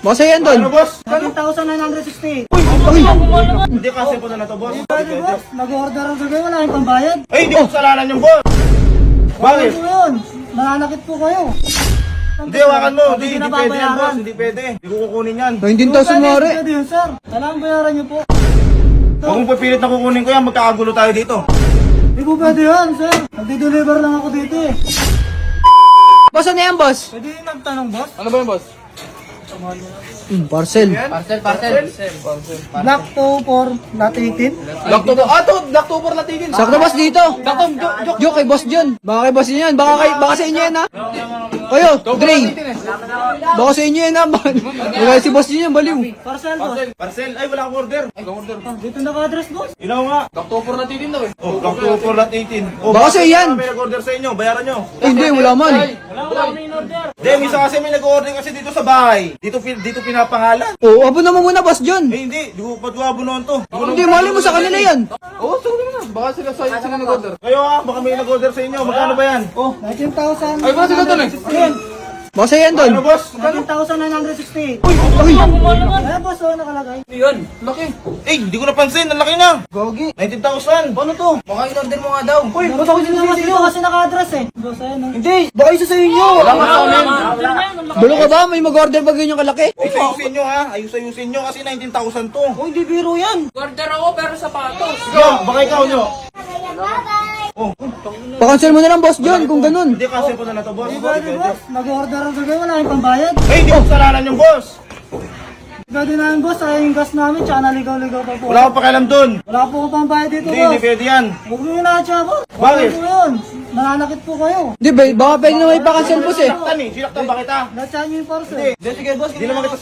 Baka sa'yo yan doon. Ano, boss? 13,960. Uy! Hindi kasi po na to, boss. Pwede boss, nag-order ang sabi, wala yung pambayad. Ay, hindi ko kasalanan yung boss. Bakit? Ano po yun? Nananakit po kayo. Hindi, hawakan mo. Hindi pwede yan, pinababayaran. boss. Hindi pwede. Hindi ko kukunin yan. 19,000 mare. Pwede yun, sir. Kailangan bayaran niyo po. Huwag mong pipilit na kukunin ko yan. Magkakagulo tayo dito. Hindi po pwede yan, sir. Nagdi-deliver lang ako dito eh. Boss, ano yan, boss? Pwede yung magtanong, boss? Ano ba yung boss? Parcel. Black 2 not 18. October. Ah, to. October natigin. Sakto, boss, dito. Joke kay boss John. Baka kay boss niyo yan. Baka sa inyo yan, ha? Kayo, Dre. Baka sa inyo yan, ha? Baka si boss niyo yan, baliw. Parcel, boss. Parcel. Ay, wala akong order. Dito naka-address, boss. Ilaw nga. October natin daw eh. Oh, October not 18. Oh, Baka sa'yo yan. May nag-order sa inyo. Bayaran nyo. Eh, hindi, wala man. Hindi, misa kasi may nag-order kasi dito sa bahay. Dito pinapangalan. Oo, abo naman muna, boss John. Eh, hindi. Di ko pagwabunon to. Hindi, mali mo sa kanila yan. Oo, so na. Baka sila nag-order. Kayo baka may nag-order sa inyo. Magkano ba yan? Oh, 19,000. Ay, baka sila doon eh. Baka sa'yo yan doon. ano boss? 19,960. Uy! Ayan, boss, oh, nakalagay. Yun, laki. Eh, hindi ko napansin. Ang laki na. Gogi. 19,000. Ano to? Baka in-order mo nga daw. Uy, ba't ako sinasisi nyo? Kasi naka-address eh. Boss, ayan, oh. Hindi, baka isa sa inyo. Bulo ka ba? May mag-order ba ganyan kalaki? Ayusin nyo ha. Ayusin nyo kasi 19,000 to. Oh, hindi biro yan. Order ako pero sapatos. Yo, baka ikaw nyo. Oh, Pakancel mo na lang, boss John, kung ganun. hindi kasi po na to, boss. Hindi pwede, boss. Nag-order ang sabi, wala yung pambayad. Eh, hindi ko kasalanan yung boss. Pwede namin, boss. Ay, yung gas namin, tsaka naligaw-ligaw pa po. Wala akong pakialam dun. Wala po akong pambayad dito, Hindi boss. pwede yan. Huwag mo yung nacha, boss. Bakit? Huwag mo yun. Nananakit po kayo. Hindi, baka pwede na may pakancel, boss eh. Sinaktan ba kita? Nacha nyo yung parcel. Hindi, sige boss. Hindi naman kita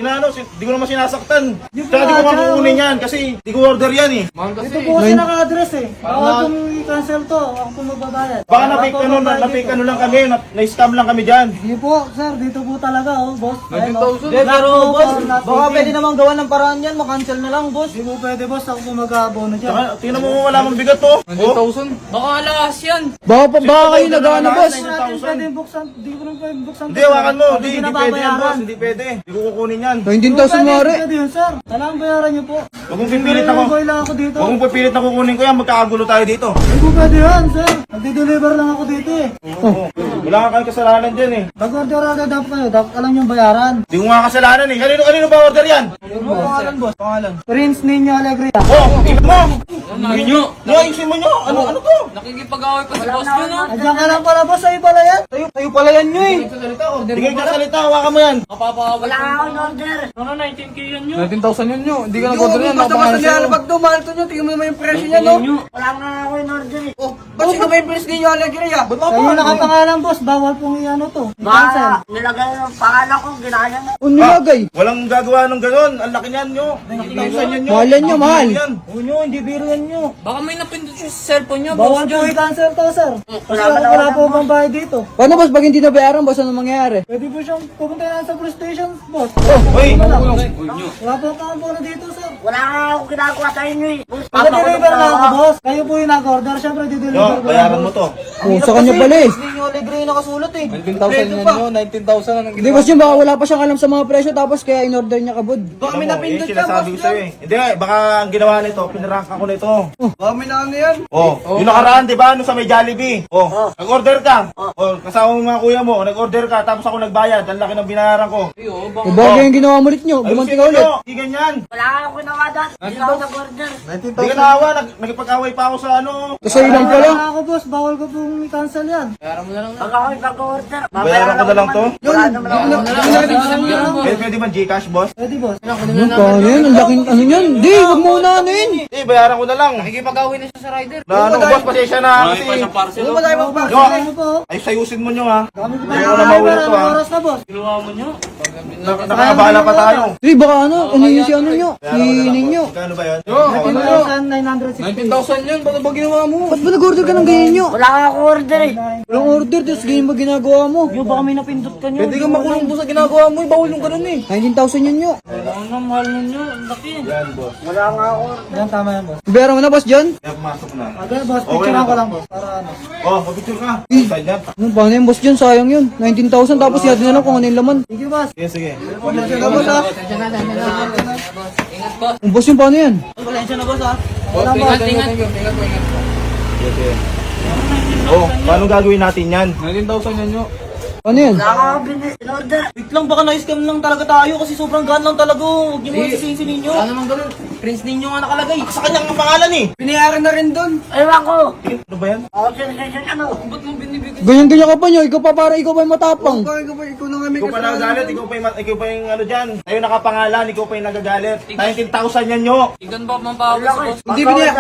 di ko naman sinasaktan. Di Saka di ko ba, makukunin yan kasi di ko order yan eh. Mahal kasi. Dito po kasi naka-address eh. Bawal kong i-cancel to. Ako po magbabayad. Baka Wala na-fake po ano, magbabayad na-fake dito. ano lang kami, na-scam lang kami dyan. Hindi po, sir. Dito po talaga, oh, boss. Ayun, oh. 19,000. Pero, boss, Baka pwede namang gawa ng paraan yan, makancel na lang, boss. Hindi po pwede, boss. Ako po mag-aabono dyan. Saka, tingnan mo wala mong bigat to. Oh, 19,000. Baka alas yan. Baka kayo nagawa na, boss. Hindi natin pwede buksan. Hindi ko lang pwede buksan. hindi, hawakan mo. Hindi Hindi pwede yan binabayaran. boss. Hindi pwede. Hindi ko kukunin yan. 19,000 mare. Pwede yun, sir. Kailangan bayaran niyo po. Huwag mong pipilit ako. Boy lang ako dito. Huwag mong pipilit na kukunin ko yan. Magkakagulo tayo dito. Hindi po pwede yan, sir. Nagdi-deliver lang ako dito eh. Oo. Wala ka kayong kasalanan dyan eh. Mag-order agad dapat kayo. Dapat alam yung bayaran. Di ko nga kasalanan eh. Kanino ba order yan? Ano pangalan, boss? Pangalan. Prince Nino Alegria. Oh, tingnan mo. Ninyo. Ayusin mo nyo. Ano to? Nakikipag-away pa si boss yun ah. Andiyan ka lang pala, boss. Sa'yo pala yan. Tayo pala yan nyo eh. Hindi kayo kasalita. Hawakan mo yan. Mapapawala. Wala ako in order. 19,000 yun nyo. Hindi ka nag-order yan. Basta nilalabag to, mahal to nyo. Tingnan mo yung presyo niya, no? Wala nga ako in order eh. Oh, ba't sino ba yung Prince Ninyo Alegria? Ba't Sa'yo nakapangalan, boss. Bawal pong i-ano to. I-cancel. Nilagay yung pangalan ko, ginaya mo. Unilagay. Walang gagawa ng ganun. Ang laki niyan nyo. 19,000 yan nyo. Mahal yan nyo, mahal. Yan. Oo nyo, hindi biro yan nyo. Baka may napindot siya sa cellphone niya. Bawal po i-cancel to, sir. Kasi wala po bang bayad dito. Paano, boss, pag hindi nabayaran, boss, ano mangyayari? Pwede po siyang pupunta na sa police station, boss. Hoy, Wala po kang na dito, sir. Wala nga ako ginagawa sa inyo eh. Nag-deliver lang ako, boss. Kayo po yung nag-order. Siyempre, no, di-deliver ko. bayaran mo to. Oh, sa kanya pala eh. Ninyo Alegria nakasulat eh. 19,000 yan nyo. 19,000 ang Hindi, boss, yung baka wala pa siyang alam sa mga presyo, tapos kaya in-order niya kabod. Baka may napindot ka, boss. Sa'yo, eh. Hindi, baka ang ginawa nito, pinarangka ko nito. Baka may naano yan. Oh, yung nakaraan, di ba, nung sa may Jollibee. Oh, nag-order ka. Oh, kasama mo mga kuya mo, nag-order ka, tapos ako nagbayad. Ang laki ng binayaran ko. O bagay yung ginawa mo ulit nyo, gumanti ka ulit. Hindi ganyan. Wala nga ako ginawa doon. Hindi ako nag-order. Hindi ka naawa, nagipag-away pa ako sa ano. Kasi ilang pala. Wala ako, boss. Bawal ko pong i-cancel yan. Pag ako nag-order, Bayaran ko na lang to. wala naman ako. Pwede man Gcash, boss? Pwede, boss. Ano pa yan? Ang laking ano yan? Hindi, huwag mo na ano yun. Eh, bayaran ko na lang. Nakikipag-away na siya sa rider. Na ano, boss, pasensya na kasi. parcel. Ano ba tayo magpapasok? Yo, Ano po? ay sayusin mo nyo ha. Kami po Ayaw na maulit to, ha? oras na, boss. Nakakabala pa tayo. Hindi, baka ano yun si ano nyo? Si Ninyo. Kano ba yan? 19,960. 19,000 yun. Ba't ba ginawa mo? Ba't ba nag-order ka ng ganyan nyo? Wala nga ako order eh. Walang order, tapos ganyan ba ginagawa mo? Yo, baka may napindot ka nyo. Pwede ka makulong po sa ginagawa mo. Bawal yung ganun eh. 19,000 yun nyo. Ang mahal ninyo, ang laki. Yan, boss. Wala nga ako. Yan, tama yan, boss. Bayaran mo na, boss John. Yan, pumasok na. Agad, boss. Okay Picture na ko to. lang, boss. Para ano. Oh, mag-picture ka. Saan yan? Ano, paano yan, boss John? Sayang yun. 19,000 tapos yun na lang kung ano yung laman. Thank you, boss. Sige, sige. Pasensya na, boss, ha. Kung boss yung paano yan? Pasensya na, boss, ha. Ingat, ingat. Ingat po, ingat. Sige, sige. Oh, paano gagawin natin yan? 19,000 yan nyo. Paano yan? Wala nga ako in-order. Wait lang, baka na-scam lang talaga tayo kasi sobrang gaan lang talaga. Huwag niyo mga sisihin si Ninyo. Wala namang ganun. Prince ninyo nga nakalagay. Sa kanyang pangalan eh. Binayaran na rin doon. Ewan ko. Ano ba yan? Ako sinisisyon ano. Ba't mo binibigay? Ganyan-ganyan ka pa nyo. Ikaw pa para ikaw pa yung matapang. Ikaw pa nagagalit, ikaw pa yung ano dyan. Tayo nakapangalan, ikaw pa yung nagagalit. 19,000 yan nyo. Igan ba mang pawis Wala ko boss? eh.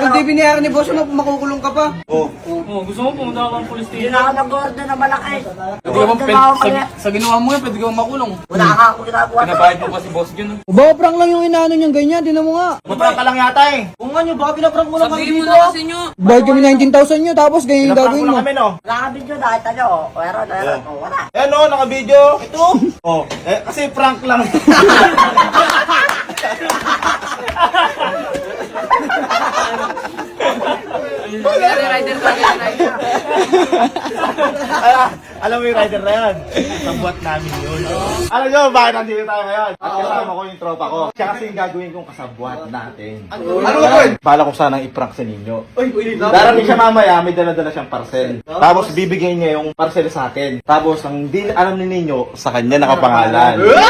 Hindi binayaran ni boss mo, makukulong ka pa. Oh, Oh, gusto mo pumunta ka ng police Hindi station? na ako nag-order na malaki. Pwede ka Nag-order na ako kaya. sa ginawa mo yan, pwede ka makulong. Wala nga ako ginagawa. Pinabayad mo kasi boss yun. Ba, prank lang yung inaano niyang ganyan. Tinan mo nga. maprank ka lang yata eh. Kung nga nyo, baka pinaprank mo lang kami Sabihin mo dito. na kasi nyo. Bayad kami 19,000 nyo tapos ganyan yung Pinaprank gagawin mo mo. na kami no. Wala ka video nakita nyo. Meron. Oh, wala. Ayan oh, naka-video. Ito. Oh, kasi prank lang. Rider pa, rider. Alam mo yung rider na yan? Kabuat namin yun. Alam nyo bakit nandito tayo ngayon? At kasama ko yung tropa ko. Siya kasi yung gagawin kong kasabuat natin. Ano ba yun? Bala ko sanang i-prank sa ninyo. Darating siya mamaya, may dala-dala siyang parcel. Tapos bibigay niya yung parcel sa akin. Tapos ang di alam ni ninyo, sa kanya nakapangalan. Wala,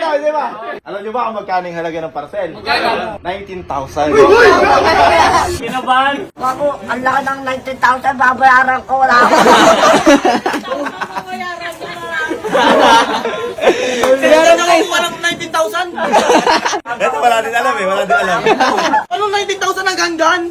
hindi ba? Alam nyo ba kung magkano yung halaga ng parcel? 19,000. Kinabahan. Ako, ang laki ng 19,000. Babayaran ko. Wala ako. Bayaran mo kayo. Walang 19,000. Ito wala din alam eh, wala din alam. Anong 19,000 ang ganggan?